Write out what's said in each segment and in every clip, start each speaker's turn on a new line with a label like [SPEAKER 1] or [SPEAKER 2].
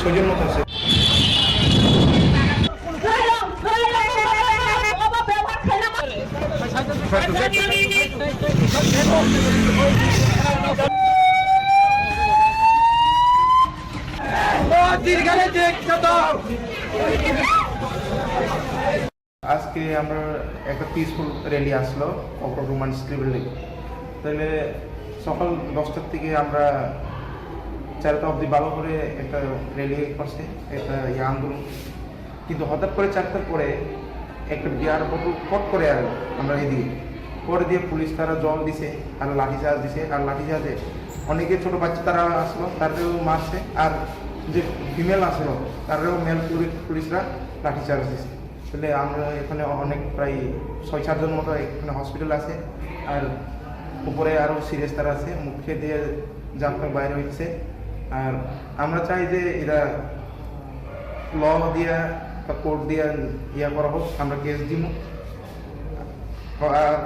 [SPEAKER 1] 6জন মতো আছে। আজকে আমরা একটা পিসফুল র্যালি আসলো রোমান স্ক্রিবেল তাহলে সকাল 10টার থেকে আমরা 4টা অবধি ভালো করে একটা র্যালি করছে একটা আন্দোলন, কিন্তু হঠাৎ করে 4টার পরে একটা বিয়ার বোতল ফট করে আর আমরা এদিকে পরে দিয়ে পুলিশ তারা জল দিছে আর লাঠিচার্জ দিছে, আর লাঠিচার্জে অনেকে ছোটো বাচ্চা তারা আসলো তাদেরও মারছে, আর যে ফিমেল আসলো তারাও মেল পুলিশরা লাঠিচার্জ দিছে। তাহলে আমরা এখানে অনেক প্রায় 6-7 জন মতো এখানে হসপিটাল আছে, আর উপরে আরও সিরিয়াস তারা আছে, মুখে দিয়ে জামটা বাইরে হচ্ছে। আর আমরা চাই যে এরা ল দিয়া বা কোর্ট দিয়া ইয়া করা হোক, আমরা কেস দিব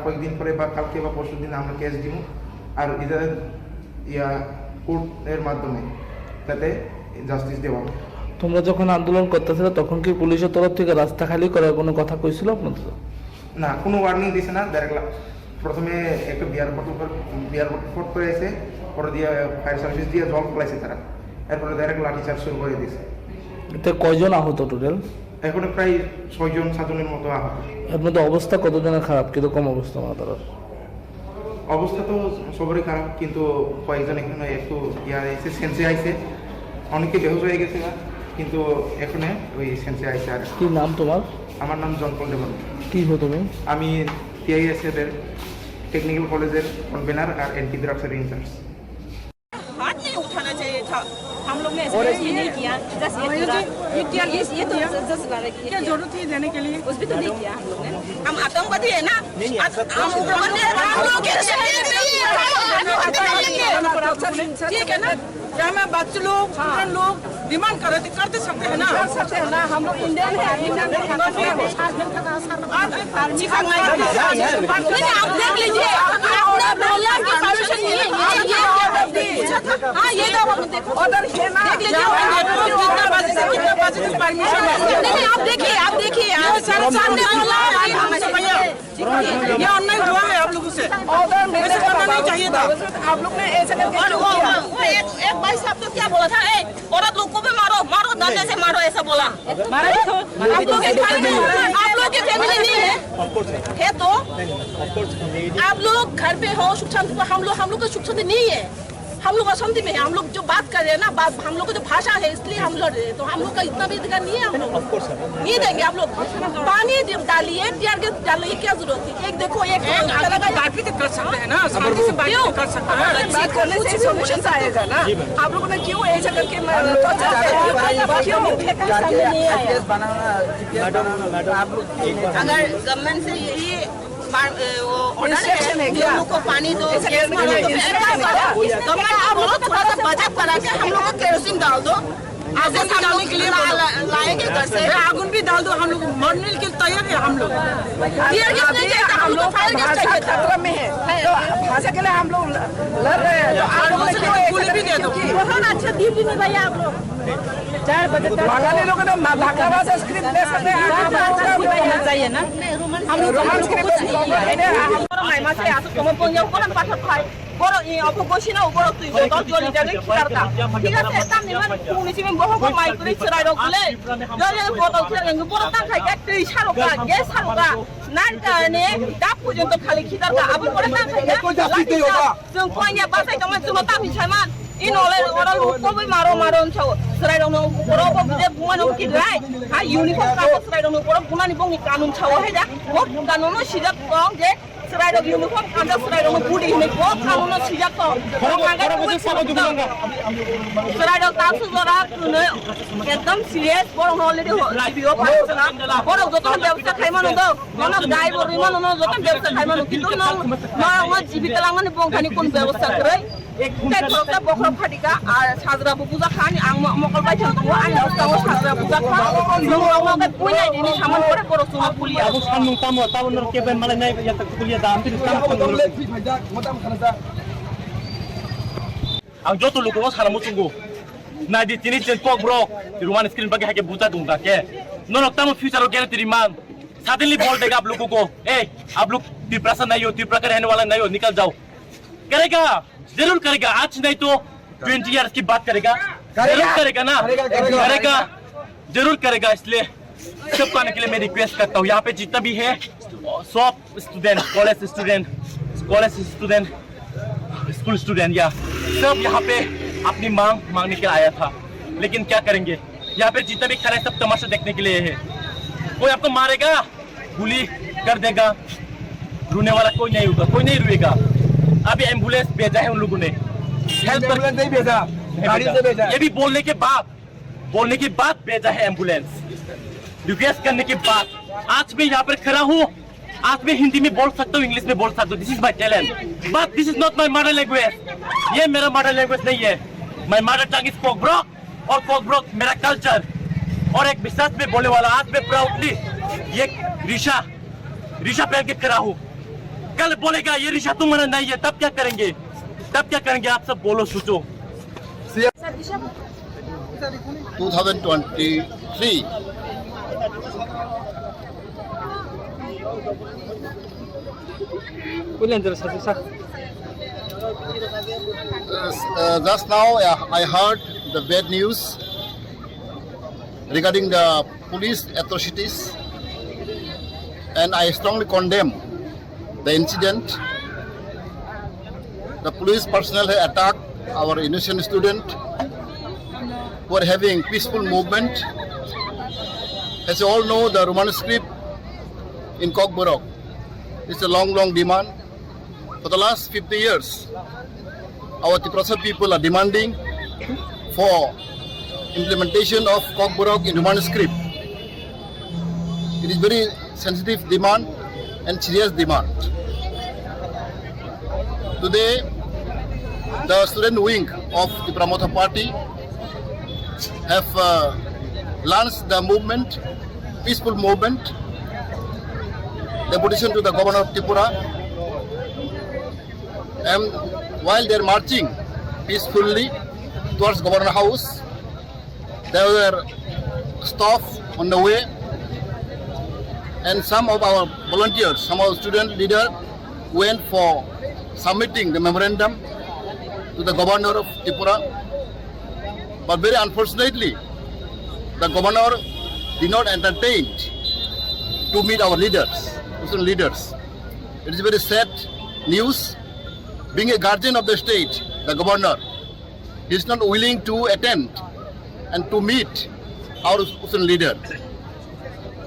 [SPEAKER 1] কয়েকদিন পরে বা কালকে বা পরশু দিন আমরা কেস দিব, আর এদের ইয়া কোর্টের মাধ্যমে যাতে জাস্টিস দেওয়া হয়।
[SPEAKER 2] তোমরা যখন আন্দোলন করতেছিলে তখন কি পুলিশের তরফ থেকে রাস্তা খালি করার কোনো কথা কইছিল আপনাদের?
[SPEAKER 1] না, কোনো ওয়ার্নিং দিছে না। ডাইরেক্ট প্রথমে একটা বিয়ার বোতল করে এসে পরে দিয়ে ফায়ার সার্ভিস দিয়ে জল ফেলাইছে তারা, এরপরে ডাইরেক্ট লাঠিচার্জ শুরু করে দিয়েছে।
[SPEAKER 2] এতে কয়জন আহত টোটাল?
[SPEAKER 1] এখন প্রায় 6-7 জনের মতো আহত।
[SPEAKER 2] এর মধ্যে অবস্থা কতজনের খারাপ, কিরকম অবস্থা মাতার?
[SPEAKER 1] অবস্থা তো সবারই খারাপ, কিন্তু কয়েকজন এখানে একটু এসে সেন্সে আইছে, অনেকে বেহুশ হয়ে গেছে না, কিন্তু এখানে ওই সেন্সে আইছে। আর
[SPEAKER 2] কি নাম তোমার?
[SPEAKER 1] আমার নাম জনপল দেবন।
[SPEAKER 2] কি হো তুমি?
[SPEAKER 1] আমি TISF এর টেকনিক্যাল कॉलेजের কনভেনার আর एंटी ड्रग्स এর इंचार्ज।
[SPEAKER 3] हाथ नहीं उठाना चाहिए था, हम लोग ने ये नहीं किया, बस ये तो क्या जरूरत थी देने के लिए, उस भी तो नहीं किया हम लोग ने। हम आतंकवादी है ना, हम लोग ठीक है ना, क्या मैं बच्चे लोग लोग डिमांड करते सकते हैं ना, हम लोग इंडियन है, आप देख लीजिए, आपने बोला कि परमिशन नहीं है, हाँ ये तो ऑर्डर है ना, देख लीजिए कितना बजे से परमिशन है, नहीं आप देखिए सामने बोला हमसे भैया ये अन्याय हुआ है आप लोगों से, ऑर्डर मेरे करना नहीं चाहिए था, आप लोग ने ऐसा करके एक भाई साहब तो क्या बोला था, औरत लोग को भी मारो डंडे से मारो ऐसा बोला। आप लोग की फैमिली नहीं है तो आप लोग घर पे हो सुख शांति, हम लोग को सुख शांति नहीं है, हम लोग अशांति में है। हम लोग जो बात कर रहे हैं ना, हम लोग को जो भाषा है इसलिए हम लड़ रहे हैं, तो हम लोग का इतना भी अधिकार नहीं है, हम लोग नहीं देंगे। आप लोग पानी डालिए, टीयर गैस डालिए, क्या जरूरत है? एक देखो एक बात भी कर सकते हैं ना, शांति से बात कर सकते हैं, बात करने से सॉल्यूशन आएगा ना। आप लोगों ने क्यों ऐसा करके अगर गवर्नमेंट से यही ऑर्डर को पानी दो, आप लोग थोड़ा सा बचत करा के हम लोग को केरोसिन डाल दो, आगुन डालने के लिए लाएंगे घर से, आगुन भी डाल दो, हम लोग मरने के लिए तैयार है। हम लोग हम लोग फायर गैस चाहिए, खतरा में है तो भाषा के लिए हम लोग लड़ रहे हैं, तो आप लोग गोली भी दे दो। बहुत अच्छा दी भी नहीं भैया आप लोग, चाहे बंगाली लोग तो भाषा भाषा स्क्रिप्ट दे सकते हैं, चाहिए ना हम लोग বড় এই অপগোশী না বড় তুই দল জলি জায়গা কি করতা ঠিক আছে এটা নিমান পুলিশ মে বহু বহু মাইক করে ছড়াই রাখলে জলে বড় ছড়াই বড় তা খাই একটা ইশারকা গ্যাস সারকা নার কারণে দাপ পর্যন্ত খালি খিদারকা আবার পরে তা খাই जों কইয়া বাসাই তো जों তা বিছামান ইনলে ওরা কবি মারো ছাও ছড়াই রাখনো বড় বড় বুমানো কি রাই হা ইউনিফর্ম কা ছড়াই রাখনো বড় বুমানি বংনি কানুন ছাও হেদা বহুত কানুন সিজাত কম যে serai dong uniform anda serai dong budi ini kok kalau nasi sijak kok orang angkat serai dong tasu zora tune एकदम serious borong already video pasna borong joton ব্যবসা খাইমানো দাও কোন ড্রাইভার ইমানো ন joton ব্যবসা খাইমানো কিন্তু ন মা জীবিকা লাঙ্গানি বংখানি কোন ব্যবস্থা করে একটা ছোটটা বখরা ফাটিকা আর সাজরা পূজা খান আং মকল বাইছান তো আং দাও সাজরা পূজা খান নমকে পুইনাই দিনি সামান করে বড় Suma পুলিয়া
[SPEAKER 4] aku sanung tamu tahun keban malah naik ya tak kuliah dah hampir ang joto lu ko sara mo tunggu Na di tini chen kok bro. Di Roman screen bagi hake buta दूंगा के. No no तम future क्या तेरी मां. Suddenly बोल देगा आप लोगों को. आप लोग त्रिपुरा से नहीं हो, त्रिपुरा का रहने वाला नहीं हो, निकल जाओ. करेगा, जरूर करेगा. आज नहीं तो 20 years की बात करेगा. जरूर करेगा ना. करेगा. जरूर करेगा. इसलिए सबको आने के लिए मैं रिक्वेस्ट करता हूँ. यहाँ पे जितना भी है सब student, college student, school student या सब यहाँ पे अपनी मांग मांगने के लिए आया था. लेकिन क्या करेंगे, यहाँ पे जितना भी खड़ा है सब तमाशा देखने के लिए है. कोई आपको मारेगा, गोली कर देगा, रोने वाला कोई नहीं होगा, कोई नहीं रोएगा. अभी एम्बुलेंस भेजा है उन लोगों ने, हेल्प कर नहीं भेजा, गाड़ी से भेजा. ये भी बोलने के बाद भेजा है एम्बुलेंस, रिक्वेस्ट करने के बाद. आज मैं यहाँ पर खड़ा हूँ, आज मैं हिंदी में बोल सकता हूँ, इंग्लिश में बोल सकता हूँ. This is my talent, but this is not my mother language. ये मेरा मदर लैंग्वेज नहीं है. माई मदर टंग इज कोकब्रोक, और कोकब्रोक मेरा कल्चर और एक विश्वास में बोलने वाला. आज मैं प्राउडली ये रिशा पहन के खड़ा हूँ. कल बोलेगा ये रिशा तुम्हारा नहीं है, तब क्या करेंगे आप सब बोलो, सोचो.
[SPEAKER 5] 2023 just now I heard the bad news regarding the police atrocities, and I strongly condemn the incident. The police personnel have attacked our innocent student who are having peaceful movement. As you all know, the Roman script in Kokborok is a long demand. For the last 50 years, our Tripura people are demanding for implementation of Kokborok in Roman script. It is very sensitive demand and serious demand. Today, the student wing of the Tripura party have launched the movement, peaceful movement, deputation to the governor of Tripura, and while they are marching peacefully towards governor house, there were stopped on the way, and some of our volunteers, some of our student leaders went for submitting the memorandum to the governor of Tripura. But very unfortunately, the governor did not entertain to meet our leaders, Muslim leaders. It is very sad news. Being a guardian of the state, the governor is not willing to attend and to meet our Muslim leader.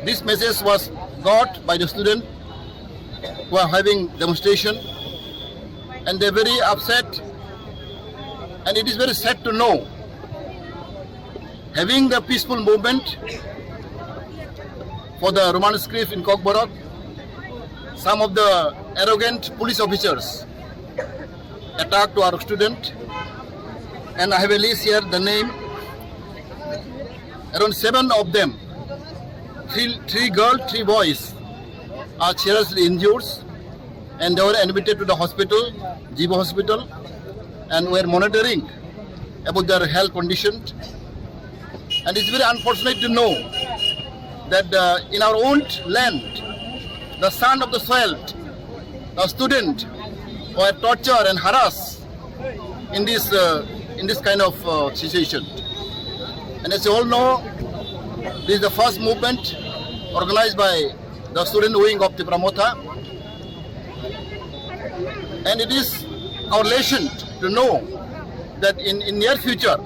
[SPEAKER 5] This message was got by the students who are having demonstration, and they are very upset. And it is very sad to know, having the peaceful movement for the Roman script in Kokborok, some of the arrogant police officers attacked to our student, and I have a list here, the name, around 7 of them, three girls, 3 boys are seriously injured, and they were admitted to the hospital, Jibo hospital, and we are monitoring about their health condition. And it's very unfortunate to know that in our own land, the son of the soil, the student were tortured and harassed in this kind of situation. And as you all know, this is the first movement organized by the student wing of Tripura, and it is our lesson to know that in near future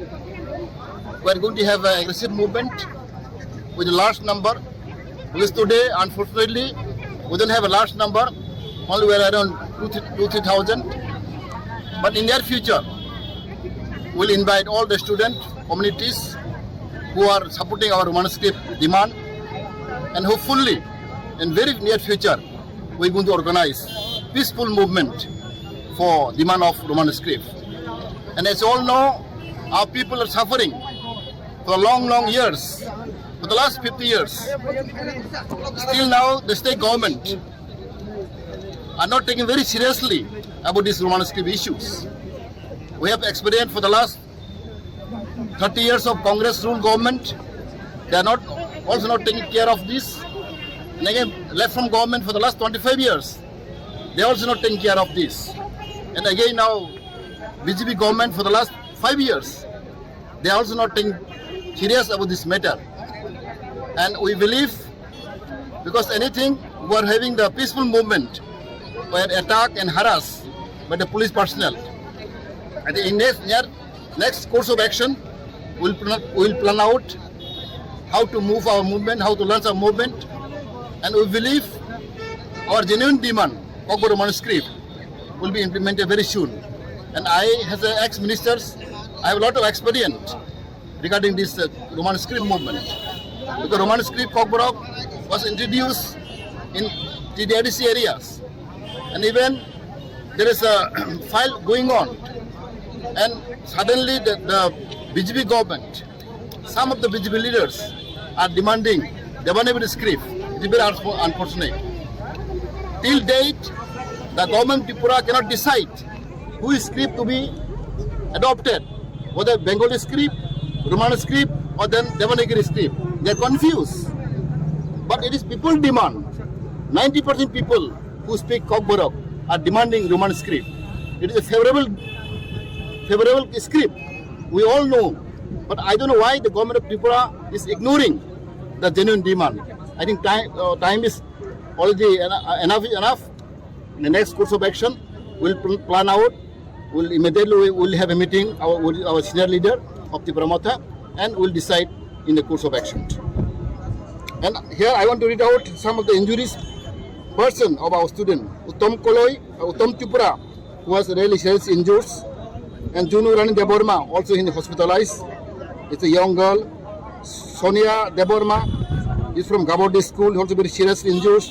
[SPEAKER 5] we are going to have an aggressive movement with a large number. Because today, unfortunately, we don't have a large number, only we are around 2,000-3,000. But in near future, we'll invite all the student communities who are supporting our Roman script demand, and hopefully, in very near future, we're going to organize peaceful movement for demand of Roman script. And as you all know, our people are suffering for long years, for the last 50 years. Still now, the state government are not taking very seriously about these Roman script issues. We have experienced for the last 30 years of Congress rule government, they are not also not taking care of this. And again, left from government for the last 25 years, they also not taking care of this. And again now, BJP government for the last 5 years, they are also not taking serious about this matter. And we believe, because anything, we are having the peaceful movement, were attacked and harassed by the police personnel. And in next course of action, we'll plan out how to move our movement, how to launch our movement, and we believe our genuine demand, Kokbo Roman script, will be implemented very soon. And I, as an ex-ministers, I have a lot of experience regarding this Roman script movement. Because Roman script Kokbo was introduced in TDRDC areas, and even there is a file going on, and suddenly the BJP government, some of the BJP leaders are demanding Devanagari script. It is very unfortunate. Till date, the government of Tripura cannot decide who is script to be adopted, whether Bengali script, Roman script, or then Devanagari script. They are confused. But it is people demand. 90% people who speak Kokborok are demanding Roman script. It is a favorable script. We all know. But I don't know why the government of Tripura is ignoring the genuine demand. I think time is already enough. In the next course of action, we'll plan out. We'll immediately have a meeting with our senior leader of Tripura Matha, and we'll decide in the course of action. And here I want to read out some of the injuries person of our student, Uttam Tripura, who was really seriously injured, and Junu Rani Deborma also in hospitalized. It's a young girl. Sonia Deborma is from Gabodi school, also very seriously injured.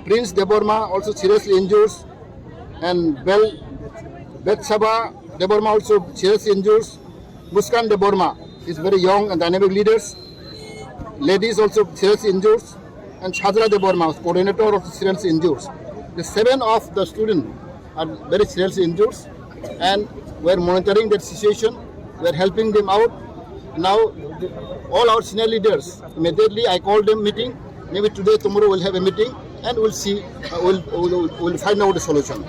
[SPEAKER 5] Prince Deborma also seriously injured, and Bethsaba Deborma also seriously injured. Muskan Deborma is very young and dynamic leaders. Ladies also seriously injured, and Chadra Deborma, coordinator, also seriously injured. The 7 of the students are very seriously injured, and we are monitoring that situation. We are helping them out. Now, all our senior leaders, immediately I called them meeting. Maybe today, tomorrow we'll have a meeting, and we'll see, we'll find out the solution.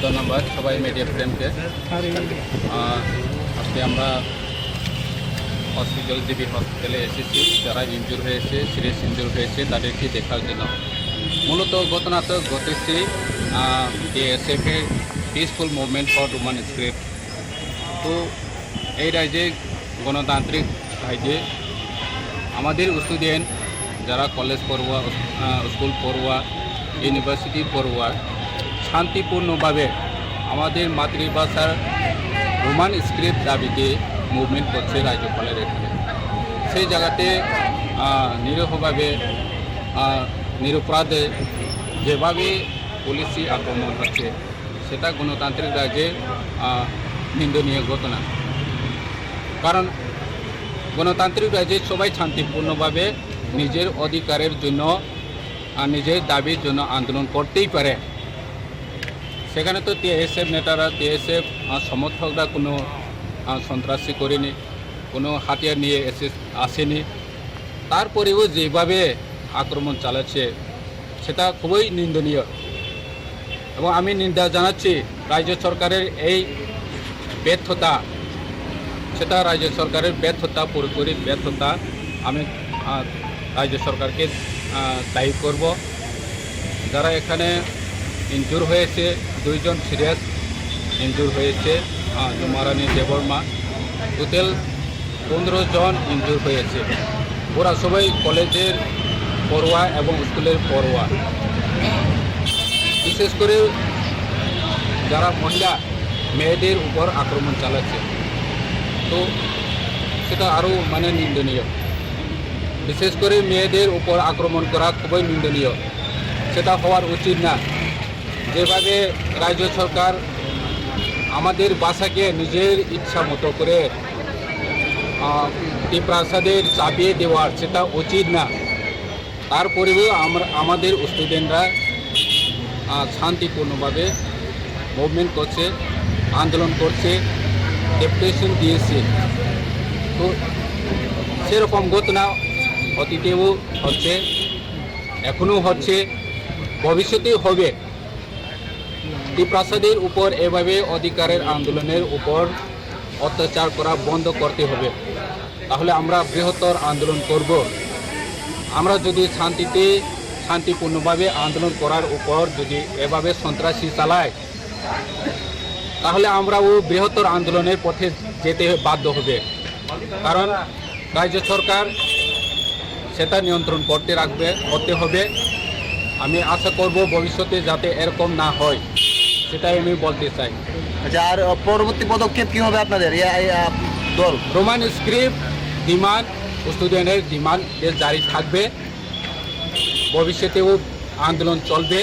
[SPEAKER 5] ধন্যবাদ সবাই media ফ্রেন্ডকে। আজকে আমরা GB হসপিটালে এসেছি, যারা injury হয়েছে, serious injury হয়েছে তাদেরকে দেখার জন্য। মূলত ঘটনাটা ঘটেছে বিএসএফের peaceful movement for Roman script. তো এই রাজ্যে গণতান্ত্রিক রাজ্যে আমাদের স্টুডেন্ট যারা কলেজ পড়ুয়া, স্কুল পড়ুয়া, ইউনিভার্সিটি পড়ুয়া শান্তিপূর্ণভাবে আমাদের মাতৃভাষার
[SPEAKER 6] রোমান স্ক্রিপ্ট দাবিতে মুভমেন্ট করছে রাজ্যপালের এখানে। সেই জায়গাতে নিরীহভাবে নিরপরাধে যেভাবে পুলিশি আক্রমণ হচ্ছে সেটা গণতান্ত্রিক রাজ্যে নিন্দনীয় ঘটনা। কারণ গণতান্ত্রিক রাজ্যে সবাই শান্তিপূর্ণভাবে নিজের অধিকারের জন্য নিজের দাবির জন্য আন্দোলন করতেই পারে। সেখানে তো টিএসএফ নেতারা টিএসএফ সমর্থকরা কোনো সন্ত্রাসী করেনি, কোনো হাতিয়ার নিয়ে আসেনি। তারপরেও যেভাবে আক্রমণ চালাচ্ছে সেটা খুবই নিন্দনীয় এবং আমি নিন্দা জানাচ্ছি রাজ্য সরকারের এই ব্যর্থতা। সেটা রাজ্য সরকারের ব্যর্থতা, পুরোপুরি ব্যর্থতা। আমি রাজ্য সরকারকে দায়ী করব। যারা এখানে ইনজুর হয়েছে, 2 জন সিরিয়াস ইনজুর হয়েছে, জুমারানী দেববর্মা, টোটাল 15 জন ইনজুর হয়েছে। ওরা সবাই কলেজের পড়ুয়া এবং স্কুলের পড়ুয়া। বিশেষ করে যারা মহিলা মেয়েদের উপর আক্রমণ চালাচ্ছে, তো সেটা আরও নিন্দনীয়। বিশেষ করে মেয়েদের উপর আক্রমণ করা খুবই নিন্দনীয়, সেটা হওয়ার উচিত না। যেভাবে রাজ্য সরকার আমাদের ভাষাকে নিজের ইচ্ছা মতো করে প্রাসাদের চাপিয়ে দেওয়ার, সেটা উচিত না। তারপরেও আমাদের স্টুডেন্টরা শান্তিপূর্ণভাবে মুভমেন্ট করছে, আন্দোলন করছে, ডেপুটেশন দিয়েছে। তো সেরকম ঘটনা অতীতেও হচ্ছে, এখনও হচ্ছে, ভবিষ্যতেও হবে। প্রাসাদের উপর এভাবে অধিকারের আন্দোলনের উপর অত্যাচার করা বন্ধ করতে হবে। তাহলে আমরা বৃহত্তর আন্দোলন করব। আমরা যদি শান্তিপূর্ণভাবে আন্দোলন করার উপর যদি এভাবে সন্ত্রাসী চালায়, তাহলে আমরাও বৃহত্তর আন্দোলনের পথে যেতে বাধ্য হবে। কারণ রাজ্য সরকার সেটা নিয়ন্ত্রণ করতে হবে। আমি আশা করব ভবিষ্যতে যাতে এরকম না হয়, সেটাই আমি বলতে চাই।
[SPEAKER 7] আচ্ছা, আর পরবর্তী পদক্ষেপ কি হবে আপনাদের দল?
[SPEAKER 6] রোমান স্ক্রিপ্ট ডিমান্ড, স্টুডেন্টের ডিমান্ড জারি থাকবে, ভবিষ্যতেও আন্দোলন চলবে।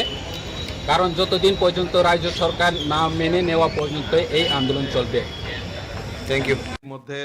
[SPEAKER 6] কারণ যতদিন পর্যন্ত রাজ্য সরকার না মেনে নেওয়া পর্যন্ত এই আন্দোলন চলবে।
[SPEAKER 7] Thank you.
[SPEAKER 8] মধ্যে